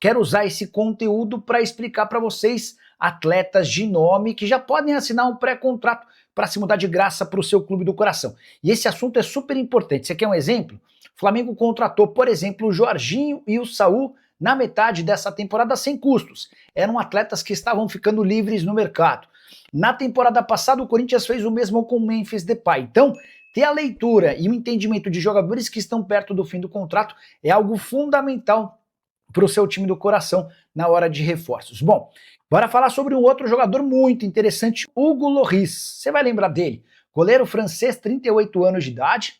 quero usar esse conteúdo para explicar para vocês atletas de nome que já podem assinar um pré-contrato para se mudar de graça para o seu clube do coração. E esse assunto é super importante. Você quer um exemplo? O Flamengo contratou, por exemplo, o Jorginho e o Saul na metade dessa temporada sem custos. Eram atletas que estavam ficando livres no mercado. Na temporada passada, o Corinthians fez o mesmo com o Memphis Depay. Então, ter a leitura e o entendimento de jogadores que estão perto do fim do contrato é algo fundamental para o seu time do coração na hora de reforços. Bom, bora falar sobre um outro jogador muito interessante, Hugo Lloris. Você vai lembrar dele, goleiro francês, 38 anos de idade.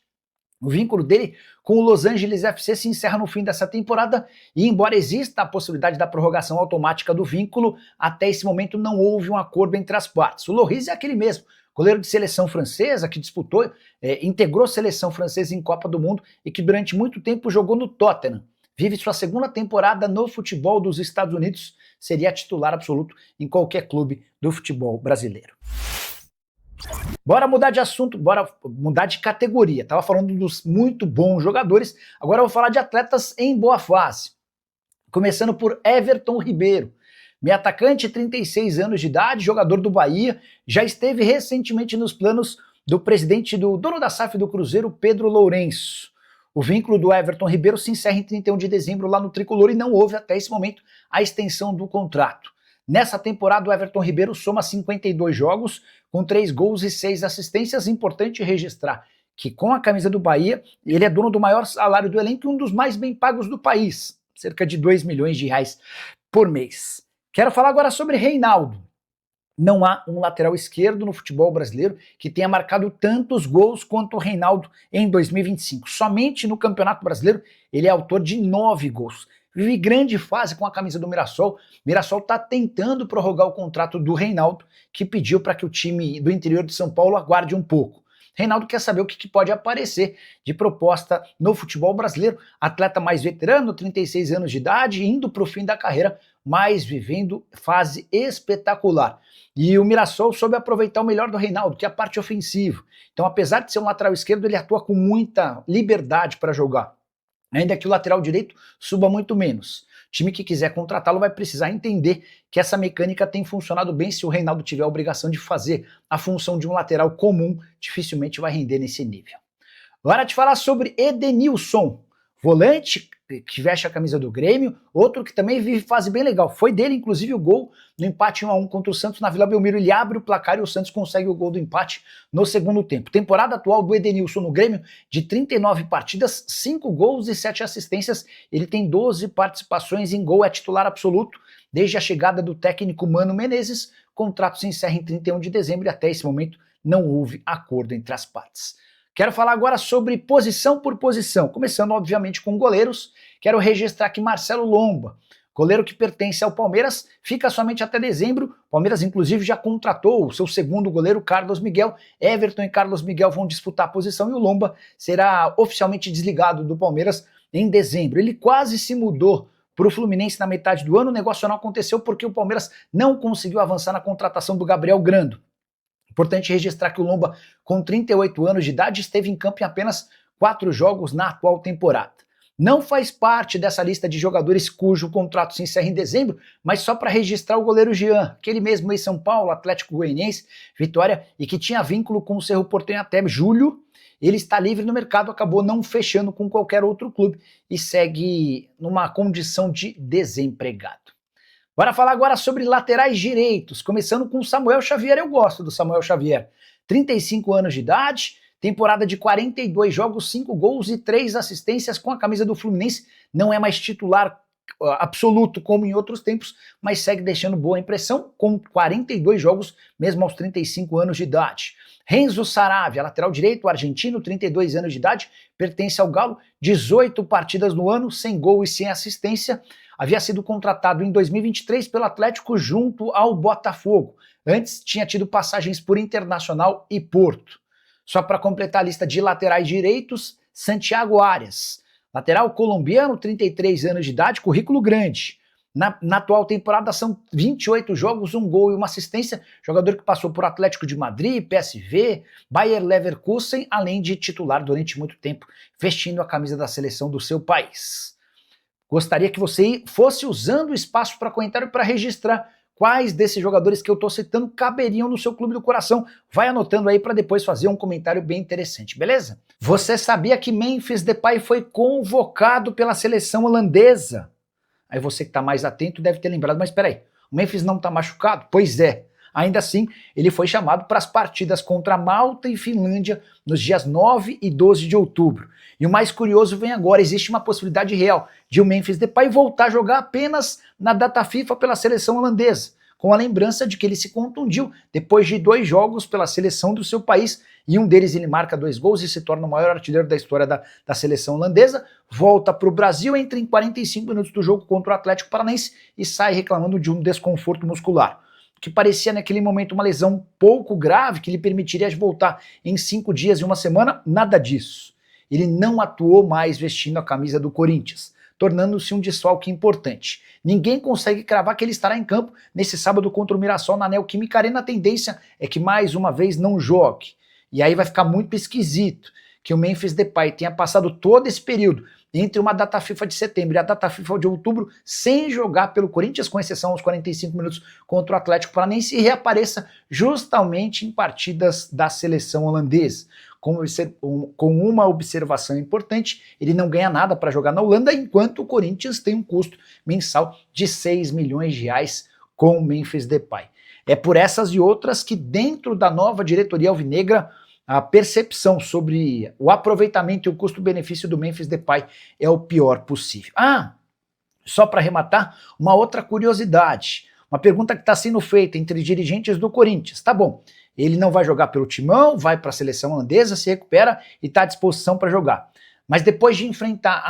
O vínculo dele com o Los Angeles FC se encerra no fim dessa temporada e, embora exista a possibilidade da prorrogação automática do vínculo, até esse momento não houve um acordo entre as partes. O Lloris é aquele mesmo, goleiro de seleção francesa que disputou, integrou a seleção francesa em Copa do Mundo e que durante muito tempo jogou no Tottenham. Vive sua segunda temporada no futebol dos Estados Unidos, seria titular absoluto em qualquer clube do futebol brasileiro. Bora mudar de assunto, bora mudar de categoria. Tava falando dos muito bons jogadores, agora eu vou falar de atletas em boa fase. Começando por Everton Ribeiro. Meio atacante, 36 anos de idade, jogador do Bahia, já esteve recentemente nos planos do presidente do dono da SAF do Cruzeiro, Pedro Lourenço. O vínculo do Everton Ribeiro se encerra em 31 de dezembro lá no Tricolor e não houve até esse momento a extensão do contrato. Nessa temporada, o Everton Ribeiro soma 52 jogos, com 3 gols e 6 assistências. Importante registrar que com a camisa do Bahia, ele é dono do maior salário do elenco e um dos mais bem pagos do país, cerca de 2 milhões de reais por mês. Quero falar agora sobre Reinaldo. Não há um lateral esquerdo no futebol brasileiro que tenha marcado tantos gols quanto o Reinaldo em 2025. Somente no Campeonato Brasileiro ele é autor de 9 gols. Vive grande fase com a camisa do Mirassol. Mirassol está tentando prorrogar o contrato do Reinaldo, que pediu para que o time do interior de São Paulo aguarde um pouco. Reinaldo quer saber o que pode aparecer de proposta no futebol brasileiro. Atleta mais veterano, 36 anos de idade, indo para o fim da carreira, mas vivendo fase espetacular. E o Mirassol soube aproveitar o melhor do Reinaldo, que é a parte ofensiva. Então, apesar de ser um lateral esquerdo, ele atua com muita liberdade para jogar. Ainda que o lateral direito suba muito menos. O time que quiser contratá-lo vai precisar entender que essa mecânica tem funcionado bem. Se o Reinaldo tiver a obrigação de fazer a função de um lateral comum, dificilmente vai render nesse nível. Agora de falar sobre Edenilson, volante que veste a camisa do Grêmio, outro que também vive fase bem legal. Foi dele, inclusive, o gol no empate 1-1 contra o Santos na Vila Belmiro. Ele abre o placar e o Santos consegue o gol do empate no segundo tempo. Temporada atual do Edenilson no Grêmio, de 39 partidas, 5 gols e 7 assistências. Ele tem 12 participações em gol, é titular absoluto. Desde a chegada do técnico Mano Menezes, o contrato se encerra em 31 de dezembro e até esse momento não houve acordo entre as partes. Quero falar agora sobre posição por posição, começando obviamente com goleiros. Quero registrar aqui Marcelo Lomba, goleiro que pertence ao Palmeiras, fica somente até dezembro. O Palmeiras inclusive já contratou o seu segundo goleiro, Carlos Miguel. Everton e Carlos Miguel vão disputar a posição e o Lomba será oficialmente desligado do Palmeiras em dezembro. Ele quase se mudou para o Fluminense na metade do ano, o negócio não aconteceu porque o Palmeiras não conseguiu avançar na contratação do Gabriel Grando. Importante registrar que o Lomba, com 38 anos de idade, esteve em campo em apenas 4 jogos na atual temporada. Não faz parte dessa lista de jogadores cujo contrato se encerra em dezembro, mas só para registrar o goleiro Jean, aquele mesmo ex-São Paulo, Atlético Goianiense, Vitória, e que tinha vínculo com o Cerro Porteño até julho. Ele está livre no mercado, acabou não fechando com qualquer outro clube e segue numa condição de desempregado. Bora falar agora sobre laterais direitos, começando com Samuel Xavier. Eu gosto do Samuel Xavier. 35 anos de idade, temporada de 42 jogos, 5 gols e 3 assistências com a camisa do Fluminense. Não é mais titular absoluto como em outros tempos, mas segue deixando boa impressão com 42 jogos, mesmo aos 35 anos de idade. Renzo Saravia, lateral direito, argentino, 32 anos de idade, pertence ao Galo, 18 partidas no ano, sem gol e sem assistência. Havia sido contratado em 2023 pelo Atlético junto ao Botafogo. Antes tinha tido passagens por Internacional e Porto. Só para completar a lista de laterais direitos, Santiago Arias, lateral colombiano, 33 anos de idade, currículo grande. Na atual temporada são 28 jogos, 1 gol e 1 assistência, jogador que passou por Atlético de Madrid, PSV, Bayer Leverkusen, além de titular durante muito tempo, vestindo a camisa da seleção do seu país. Gostaria que você fosse usando o espaço para comentário para registrar quais desses jogadores que eu estou citando caberiam no seu clube do coração. Vai anotando aí para depois fazer um comentário bem interessante, beleza? Você sabia que Memphis Depay foi convocado pela seleção holandesa? Aí você que está mais atento deve ter lembrado, mas espera aí, o Memphis não está machucado? Pois é. Ainda assim, ele foi chamado para as partidas contra Malta e Finlândia nos dias 9 e 12 de outubro. E o mais curioso vem agora, existe uma possibilidade real de o Memphis Depay voltar a jogar apenas na data FIFA pela seleção holandesa, com a lembrança de que ele se contundiu depois de 2 jogos pela seleção do seu país, e um deles ele marca 2 gols e se torna o maior artilheiro da história da seleção holandesa, volta para o Brasil, entra em 45 minutos do jogo contra o Atlético Paranaense e sai reclamando de um desconforto muscular, que parecia naquele momento uma lesão pouco grave, que lhe permitiria voltar em 5 dias e 1 semana, nada disso. Ele não atuou mais vestindo a camisa do Corinthians, tornando-se um desfalque importante. Ninguém consegue cravar que ele estará em campo nesse sábado contra o Mirassol na Neoquímica Arena. A tendência é que mais uma vez não jogue. E aí vai ficar muito esquisito que o Memphis Depay tenha passado todo esse período entre uma data FIFA de setembro e a data FIFA de outubro sem jogar pelo Corinthians, com exceção aos 45 minutos contra o Atlético Paranaense, e reapareça justamente em partidas da seleção holandesa. Com uma observação importante, ele não ganha nada para jogar na Holanda, enquanto o Corinthians tem um custo mensal de 6 milhões de reais com o Memphis Depay. É por essas e outras que dentro da nova diretoria alvinegra, a percepção sobre o aproveitamento e o custo-benefício do Memphis Depay é o pior possível. Só para arrematar, uma outra curiosidade. Uma pergunta que está sendo feita entre dirigentes do Corinthians. Tá bom, ele não vai jogar pelo Timão, vai para a seleção holandesa, se recupera e está à disposição para jogar. Mas depois de enfrentar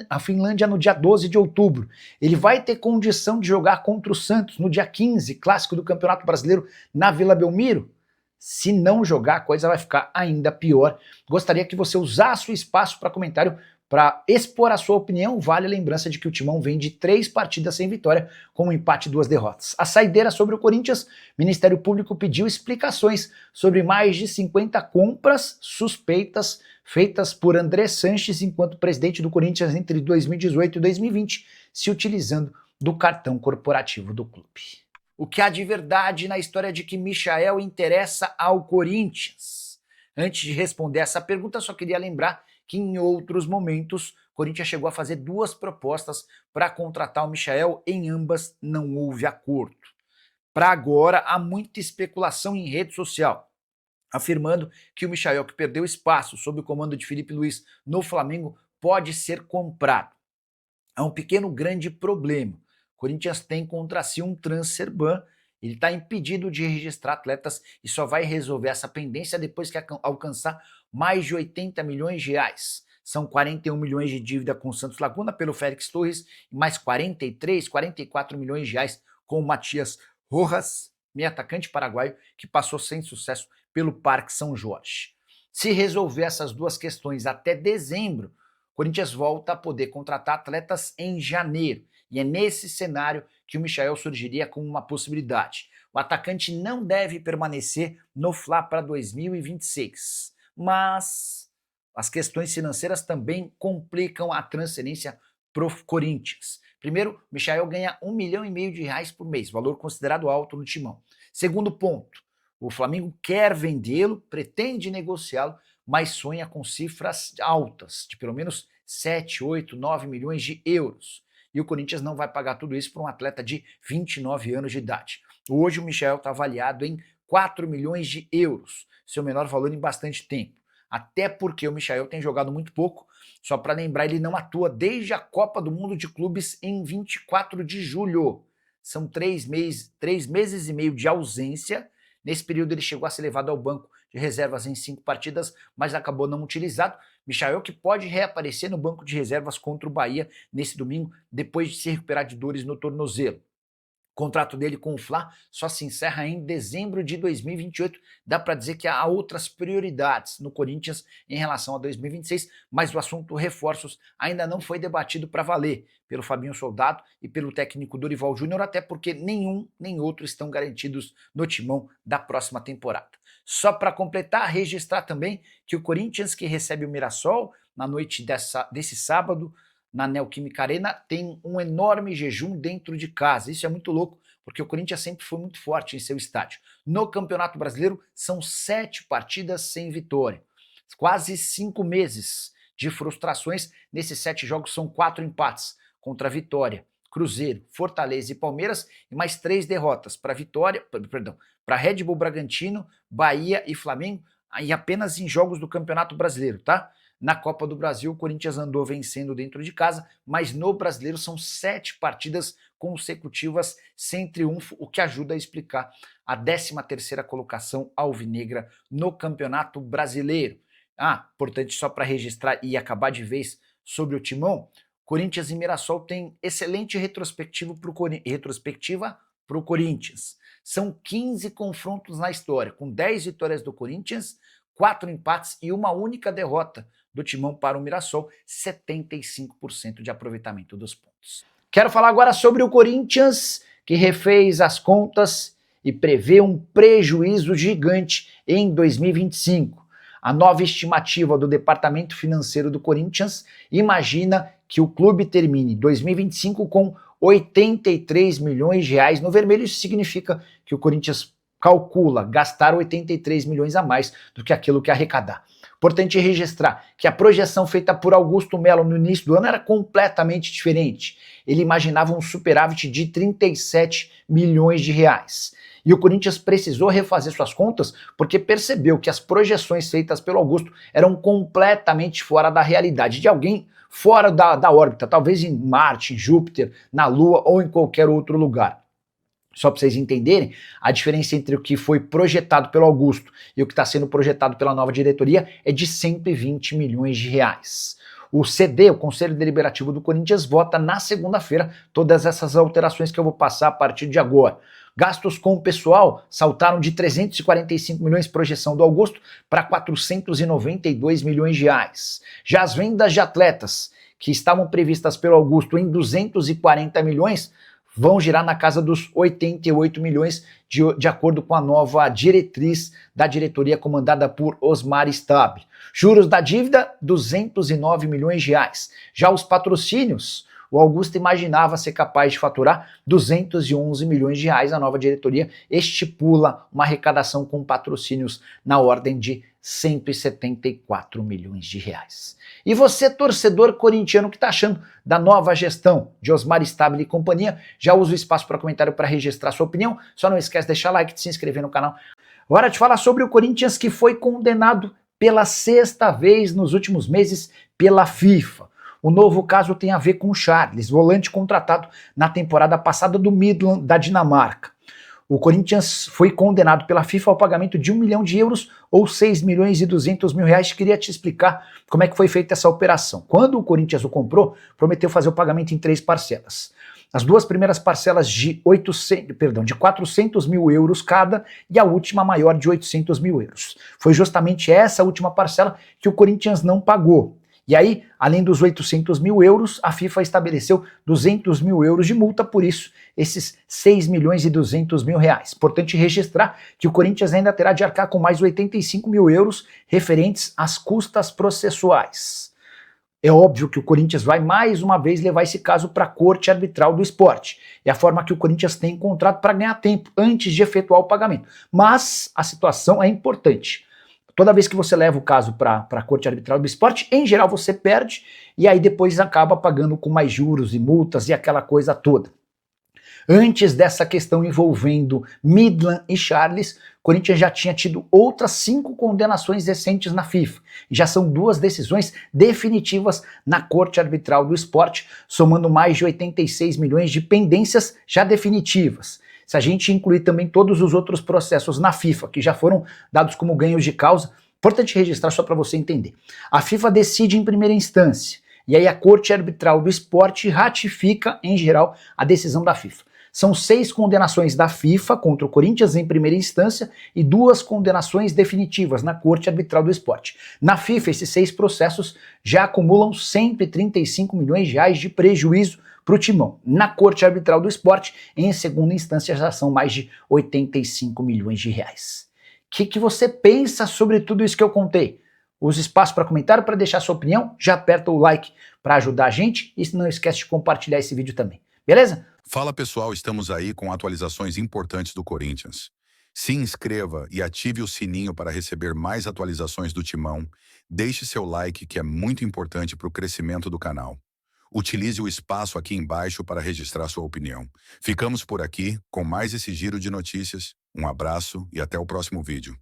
a Finlândia no dia 12 de outubro, ele vai ter condição de jogar contra o Santos no dia 15, clássico do Campeonato Brasileiro na Vila Belmiro? Se não jogar, a coisa vai ficar ainda pior. Gostaria que você usasse o espaço para comentário para expor a sua opinião. Vale a lembrança de que o Timão vem de 3 partidas sem vitória, com um empate e 2 derrotas. A saideira sobre o Corinthians, o Ministério Público pediu explicações sobre mais de 50 compras suspeitas feitas por André Sanches enquanto presidente do Corinthians entre 2018 e 2020, se utilizando do cartão corporativo do clube. O que há de verdade na história de que Michael interessa ao Corinthians? Antes de responder essa pergunta, só queria lembrar que em outros momentos o Corinthians chegou a fazer 2 propostas para contratar o Michael, em ambas não houve acordo. Para agora, há muita especulação em rede social, afirmando que o Michael, que perdeu espaço sob o comando de Felipe Luiz no Flamengo, pode ser comprado. Há um pequeno grande problema. O Corinthians tem contra si um transfer ban, ele está impedido de registrar atletas e só vai resolver essa pendência depois que alcançar mais de 80 milhões de reais. São 41 milhões de dívida com o Santos Laguna pelo Félix Torres e mais 43, 44 milhões de reais com o Matias Rojas, meio atacante paraguaio que passou sem sucesso pelo Parque São Jorge. Se resolver essas 2 questões até dezembro, o Corinthians volta a poder contratar atletas em janeiro. E é nesse cenário que o Michael surgiria como uma possibilidade. O atacante não deve permanecer no Fla para 2026. Mas as questões financeiras também complicam a transferência para o Corinthians. Primeiro, o Michael ganha 1,5 milhão de reais por mês, valor considerado alto no Timão. Segundo ponto, o Flamengo quer vendê-lo, pretende negociá-lo, mas sonha com cifras altas, de pelo menos 7, 8, 9 milhões de euros. E o Corinthians não vai pagar tudo isso para um atleta de 29 anos de idade. Hoje o Michael está avaliado em 4 milhões de euros, seu menor valor em bastante tempo. Até porque o Michael tem jogado muito pouco, só para lembrar, ele não atua desde a Copa do Mundo de Clubes em 24 de julho. São 3 meses e meio de ausência. Nesse período ele chegou a ser levado ao banco de reservas em 5 partidas, mas acabou não utilizado. Michael que pode reaparecer no banco de reservas contra o Bahia nesse domingo, depois de se recuperar de dores no tornozelo. O contrato dele com o Fla só se encerra em dezembro de 2028. Dá para dizer que há outras prioridades no Corinthians em relação a 2026, mas o assunto reforços ainda não foi debatido para valer pelo Fabinho Soldado e pelo técnico Dorival Júnior, até porque nenhum nem outro estão garantidos no timão da próxima temporada. Só para completar, registrar também que o Corinthians, que recebe o Mirassol na noite desse sábado, na Neoquímica Arena, tem um enorme jejum dentro de casa. Isso é muito louco, porque o Corinthians sempre foi muito forte em seu estádio. No Campeonato Brasileiro, são 7 partidas sem vitória. Quase 5 meses de frustrações. Nesses 7 jogos são 4 empates contra Vitória, Cruzeiro, Fortaleza e Palmeiras, e mais 3 derrotas para Red Bull Bragantino, Bahia e Flamengo, e apenas em jogos do Campeonato Brasileiro, tá? Na Copa do Brasil, o Corinthians andou vencendo dentro de casa, mas no Brasileiro são 7 partidas consecutivas sem triunfo, o que ajuda a explicar a 13ª colocação alvinegra no Campeonato Brasileiro. Importante só para registrar e acabar de vez sobre o Timão, Corinthians e Mirassol têm excelente retrospectiva para o Corinthians. São 15 confrontos na história, com 10 vitórias do Corinthians, 4 empates e uma única derrota do Timão para o Mirassol, 75% de aproveitamento dos pontos. Quero falar agora sobre o Corinthians, que refez as contas e prevê um prejuízo gigante em 2025. A nova estimativa do Departamento Financeiro do Corinthians imagina que o clube termine 2025 com 83 milhões de reais no vermelho. Isso significa que o Corinthians calcula gastar 83 milhões a mais do que aquilo que arrecadar. Importante registrar que a projeção feita por Augusto Melo no início do ano era completamente diferente. Ele imaginava um superávit de 37 milhões de reais. E o Corinthians precisou refazer suas contas porque percebeu que as projeções feitas pelo Augusto eram completamente fora da realidade, de alguém fora da órbita, talvez em Marte, em Júpiter, na Lua ou em qualquer outro lugar. Só para vocês entenderem, a diferença entre o que foi projetado pelo Augusto e o que está sendo projetado pela nova diretoria é de 120 milhões de reais. O CD, o Conselho Deliberativo do Corinthians, vota na segunda-feira todas essas alterações que eu vou passar a partir de agora. Gastos com o pessoal saltaram de 345 milhões, projeção do Augusto, para 492 milhões de reais. Já as vendas de atletas, que estavam previstas pelo Augusto em 240 milhões, vão girar na casa dos 88 milhões, de acordo com a nova diretriz da diretoria comandada por Osmar Stab. Juros da dívida, 209 milhões de reais. Já os patrocínios, o Augusto imaginava ser capaz de faturar 211 milhões de reais. A nova diretoria estipula uma arrecadação com patrocínios na ordem de 174 milhões de reais. E você, torcedor corintiano, que está achando da nova gestão de Osmar Stabile e companhia, já usa o espaço para comentário para registrar sua opinião. Só não esquece de deixar like, de se inscrever no canal. Agora te falar sobre o Corinthians, que foi condenado pela 6ª vez nos últimos meses pela FIFA. O novo caso tem a ver com o Charles, volante contratado na temporada passada do Midland, da Dinamarca. O Corinthians foi condenado pela FIFA ao pagamento de 1 milhão de euros ou 6 milhões e 200 mil reais. Queria te explicar como é que foi feita essa operação. Quando o Corinthians o comprou, prometeu fazer o pagamento em 3 parcelas. As 2 primeiras parcelas de 400 mil euros cada e a última maior de 800 mil euros. Foi justamente essa última parcela que o Corinthians não pagou. E aí, além dos 800 mil euros, a FIFA estabeleceu 200 mil euros de multa, por isso, esses 6 milhões e 200 mil reais. Importante registrar que o Corinthians ainda terá de arcar com mais 85 mil euros referentes às custas processuais. É óbvio que o Corinthians vai mais uma vez levar esse caso para a Corte Arbitral do Esporte. É a forma que o Corinthians tem encontrado para ganhar tempo antes de efetuar o pagamento. Mas a situação é importante. Toda vez que você leva o caso para a Corte Arbitral do Esporte, em geral você perde e aí depois acaba pagando com mais juros e multas e aquela coisa toda. Antes dessa questão envolvendo Midland e Charles, o Corinthians já tinha tido outras 5 condenações recentes na FIFA. E já são 2 decisões definitivas na Corte Arbitral do Esporte, somando mais de 86 milhões de pendências já definitivas. Se a gente incluir também todos os outros processos na FIFA, que já foram dados como ganhos de causa, importante registrar só para você entender. A FIFA decide em primeira instância, e aí a Corte Arbitral do Esporte ratifica, em geral, a decisão da FIFA. São 6 condenações da FIFA contra o Corinthians em primeira instância e 2 condenações definitivas na Corte Arbitral do Esporte. Na FIFA, esses 6 processos já acumulam 135 milhões de reais de prejuízo para o Timão. Na Corte Arbitral do Esporte, em segunda instância, já são mais de 85 milhões de reais. O que você pensa sobre tudo isso que eu contei? Os espaços para comentário, para deixar sua opinião, já aperta o like para ajudar a gente e não esquece de compartilhar esse vídeo também. Beleza? Fala pessoal, estamos aí com atualizações importantes do Corinthians. Se inscreva e ative o sininho para receber mais atualizações do Timão. Deixe seu like, que é muito importante para o crescimento do canal. Utilize o espaço aqui embaixo para registrar sua opinião. Ficamos por aqui com mais esse giro de notícias. Um abraço e até o próximo vídeo.